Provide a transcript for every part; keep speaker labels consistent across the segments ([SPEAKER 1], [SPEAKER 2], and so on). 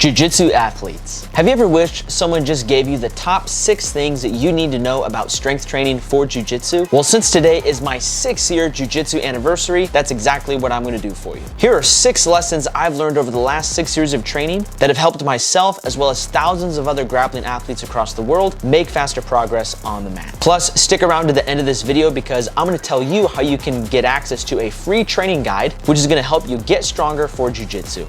[SPEAKER 1] Jiu-Jitsu athletes. Have you ever wished someone just gave you the top 6 things that you need to know about strength training for Jiu-Jitsu? Well, since today is my 6-year Jiu-Jitsu anniversary, that's exactly what I'm gonna do for you. Here are 6 lessons I've learned over the last 6 years of training that have helped myself as well as thousands of other grappling athletes across the world make faster progress on the mat. Plus, stick around to the end of this video because I'm gonna tell you how you can get access to a free training guide, which is gonna help you get stronger for Jiu-Jitsu.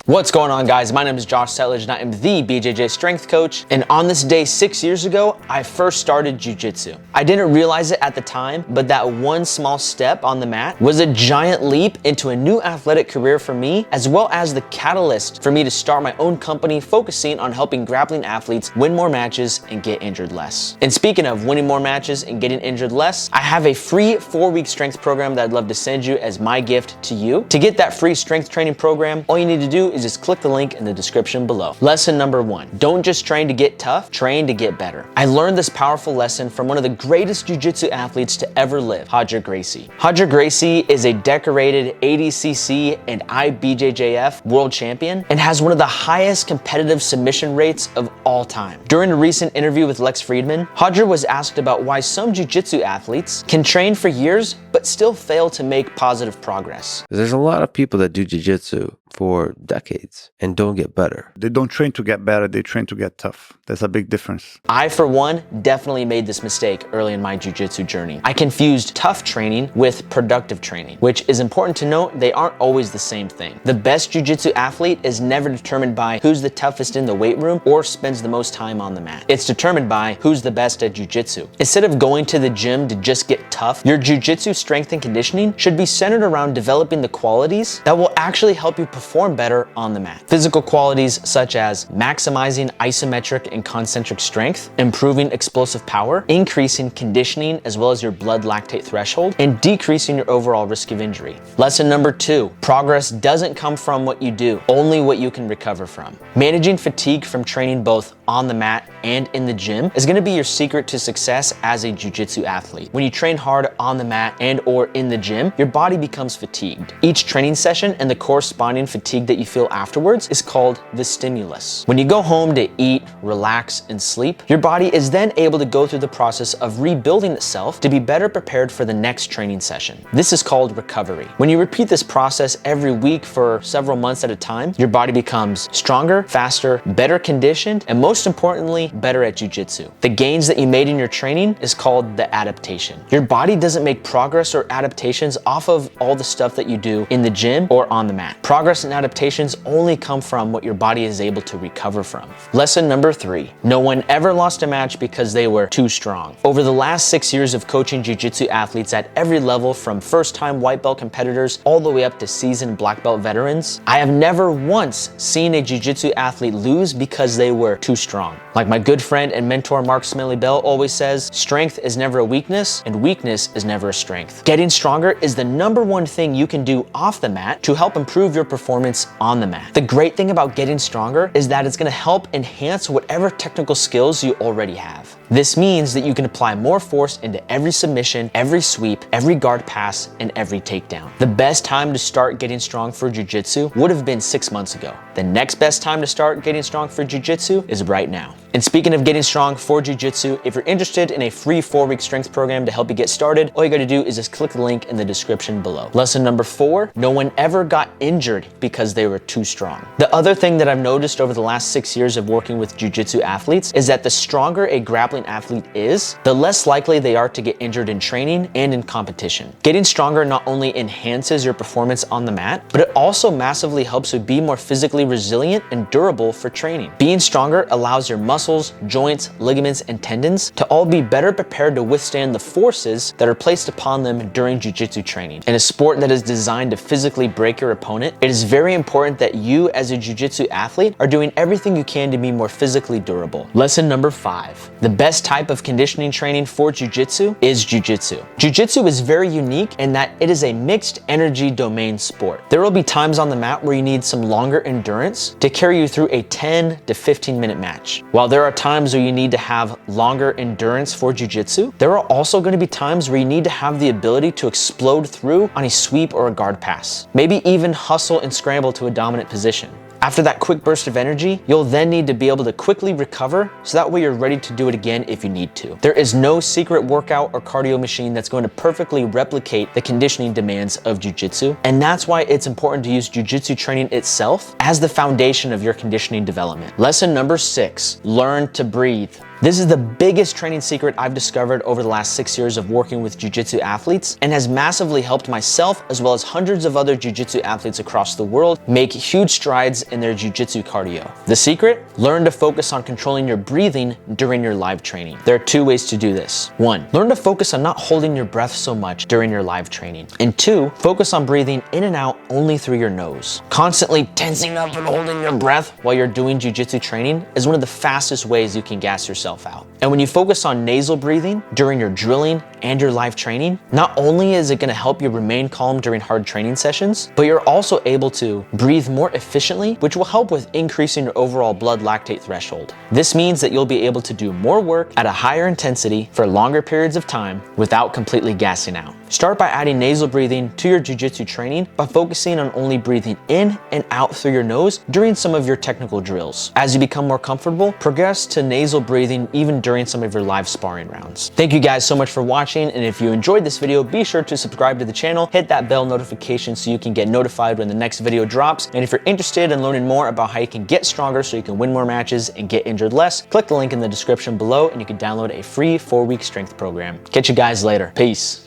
[SPEAKER 1] What's going on, guys? My name is Josh Settlage and I am the BJJ strength coach. And on this day 6 years ago, I first started Jiu-Jitsu. I didn't realize it at the time, but that one small step on the mat was a giant leap into a new athletic career for me, as well as the catalyst for me to start my own company focusing on helping grappling athletes win more matches and get injured less. And speaking of winning more matches and getting injured less, I have a free 4-week strength program that I'd love to send you as my gift to you. To get that free strength training program, all you need to do is just click the link in the description below. Lesson number 1, don't just train to get tough, train to get better. I learned this powerful lesson from one of the greatest jiu-jitsu athletes to ever live, Roger Gracie. Roger Gracie is a decorated ADCC and IBJJF world champion and has one of the highest competitive submission rates of all time. During a recent interview with Lex Friedman, Roger was asked about why some jiu-jitsu athletes can train for years but still fail to make positive progress.
[SPEAKER 2] There's a lot of people that do jiu-jitsu for decades and don't get better.
[SPEAKER 3] They don't train to get better, they train to get tough. There's a big difference.
[SPEAKER 1] I, for one, definitely made this mistake early in my jiu-jitsu journey. I confused tough training with productive training, which is important to note, they aren't always the same thing. The best jiu-jitsu athlete is never determined by who's the toughest in the weight room or spends the most time on the mat. It's determined by who's the best at jiu-jitsu. Instead of going to the gym to just get tough, your jiu-jitsu strength and conditioning should be centered around developing the qualities that will actually help you perform better on the mat. Physical qualities such as maximizing isometric and concentric strength, improving explosive power, increasing conditioning as well as your blood lactate threshold, and decreasing your overall risk of injury. Lesson number 2, progress doesn't come from what you do, only what you can recover from. Managing fatigue from training both on the mat and in the gym is gonna be your secret to success as a jiu-jitsu athlete. When you train hard on the mat and or in the gym, your body becomes fatigued. Each training session and the corresponding fatigue that you feel afterwards is called the stimulus. When you go home to eat, relax, and sleep, your body is then able to go through the process of rebuilding itself to be better prepared for the next training session. This is called recovery. When you repeat this process every week for several months at a time, your body becomes stronger, faster, better conditioned, and most importantly, better at jiu-jitsu. The gains that you made in your training is called the adaptation. Your body doesn't make progress or adaptations off of all the stuff that you do in the gym or on the mat. Progress and adaptations only come from what your body is able to recover from. Lesson number 3, no one ever lost a match because they were too strong. Over the last 6 years of coaching jiu-jitsu athletes at every level, from first-time white belt competitors all the way up to seasoned black belt veterans, I have never once seen a jiu-jitsu athlete lose because they were too strong. Like my good friend and mentor Mark Smelly Bell always says, strength is never a weakness and weakness is never a strength. Getting stronger is the number one thing you can do off the mat to help improve your performance on the mat. The great thing about getting stronger is that it's gonna help enhance whatever technical skills you already have. This means that you can apply more force into every submission, every sweep, every guard pass, and every takedown. The best time to start getting strong for jiu-jitsu would have been 6 months ago. The next best time to start getting strong for jiu-jitsu is right now. And speaking of getting strong for jiu-jitsu, if you're interested in a free 4-week strength program to help you get started, all you gotta do is just click the link in the description below. Lesson number 4, no one ever got injured because they were too strong. The other thing that I've noticed over the last 6 years of working with jiu-jitsu athletes is that the stronger a grappling athlete is, the less likely they are to get injured in training and in competition. Getting stronger not only enhances your performance on the mat, but it also massively helps you be more physically resilient and durable for training. Being stronger allows your muscles, joints, ligaments, and tendons to all be better prepared to withstand the forces that are placed upon them during jiu-jitsu training. In a sport that is designed to physically break your opponent, it is very important that you as a jiu-jitsu athlete are doing everything you can to be more physically durable. Lesson number 5, the best type of conditioning training for jiu-jitsu is jiu-jitsu. Jiu-jitsu is very unique in that it is a mixed energy domain sport. There will be times on the mat where you need some longer endurance to carry you through a 10 to 15 minute match, while there are times where you need to have longer endurance for jiu-jitsu. There are also going to be times where you need to have the ability to explode through on a sweep or a guard pass. Maybe even hustle and scramble to a dominant position. After that quick burst of energy, you'll then need to be able to quickly recover so that way you're ready to do it again if you need to. There is no secret workout or cardio machine that's going to perfectly replicate the conditioning demands of jiu-jitsu, and that's why it's important to use jiu-jitsu training itself as the foundation of your conditioning development. Lesson number 6, learn to breathe. This is the biggest training secret I've discovered over the last 6 years of working with jiu-jitsu athletes and has massively helped myself as well as hundreds of other jiu-jitsu athletes across the world make huge strides in their jiu-jitsu cardio. The secret? Learn to focus on controlling your breathing during your live training. There are 2 ways to do this. 1, learn to focus on not holding your breath so much during your live training. And 2, focus on breathing in and out only through your nose. Constantly tensing up and holding your breath while you're doing jiu-jitsu training is one of the fastest ways you can gas yourself out. And when you focus on nasal breathing during your drilling and your live training, not only is it going to help you remain calm during hard training sessions, but you're also able to breathe more efficiently, which will help with increasing your overall blood lactate threshold. This means that you'll be able to do more work at a higher intensity for longer periods of time without completely gassing out. Start by adding nasal breathing to your jiu-jitsu training by focusing on only breathing in and out through your nose during some of your technical drills. As you become more comfortable, progress to nasal breathing even during some of your live sparring rounds. Thank you guys so much for watching, and if you enjoyed this video, be sure to subscribe to the channel, hit that bell notification so you can get notified when the next video drops. And if you're interested in learning more about how you can get stronger so you can win more matches and get injured less, click the link in the description below and you can download a free 4-week strength program. Catch you guys later. Peace.